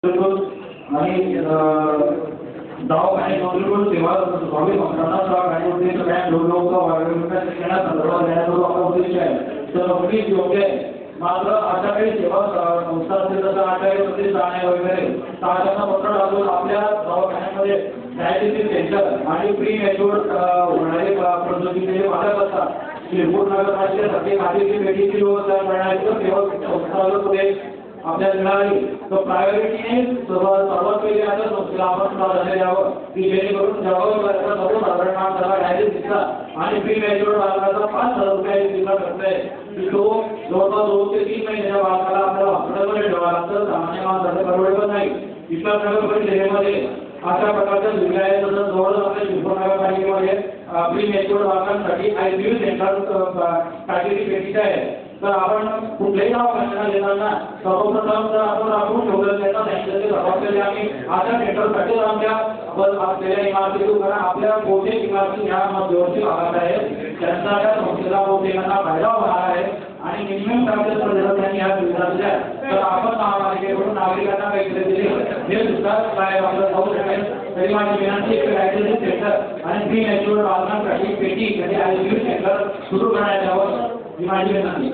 आणि दवाखाने नोंदणी सेवा स्वामी भक्तांना दवाखान्यामध्ये सगळ्या लोक वाढवण्याच्या शिक्षणात संदर्भात देण्याचा आपला उद्देश आहे. तर नोकरी योग्य आहे. मात्र अशा काही सेवा संस्था असतील जसं आचार्य जाणे वगैरे त्यांना पत्र टाकून आपल्या दवाखान्यामध्ये डायलिसिस सेंटर आणि प्री मॅच्युअर होणारे प्रसूतीचे पालक असतात. शिरपूर नगरपालिकेसाठी खाजगी पेटीची व्यवस्था करण्याची सेवा संस्था पुढे आपल्याला मिळाली तर प्रायोरिटीने सर्वात पहिले आता संस्थेला आपण प्राधान्य द्यावं की जेणेकरून जबाबदारीचा सर्वसाधारण त्याला डायलिसिसचा आणि प्री मॅच्युअर बालकाचा 5,000 रुपये दिला करताय की तो जवळपास 2 ते 3 महिन्याच्या बालकाला आपल्याला हॉस्पिटलमध्ये ठेवावा लागतं. सामान्य माणसाला परवडत नाही. विश्वासनगर परिसरामध्ये अशा प्रकारच्या सुविधा आहेत. तसंच जवळच आपल्या शिरपूर नगरपालिकेमध्ये प्री मॅच्युअर बालकांसाठी ICU सेंटर काटेरी पेटीचा आहे. तर आपण कुठल्याही दवाखान्याला देताना सर्वप्रथम जर आपण राखून ठेवलं त्यांना सांगितलं जबाबदारी आम्ही अशा सेंटरसाठी आमच्या असलेल्या इमारती कारण आपल्या बहुतेक इमारती ह्या मध्यवर्ती भागात आहेत. त्यांचा त्या संस्थेला बहुतेकांना फायदा होणार आहे आणि मिनिमम चार्जेस त्यांनी ह्या सुविधा दिल्या तर आपण महापालिकेकडून नागरिकांना काहीतरी दिले हे सुद्धा काय आपलं जाऊ शकेल. तरी माझी विनंती डायलिसिस सेंटर आणि प्री मॅच्युअर बालकांसाठी पेटी ICU सेंटर सुरू करण्यात यावं ही माझी विनंती.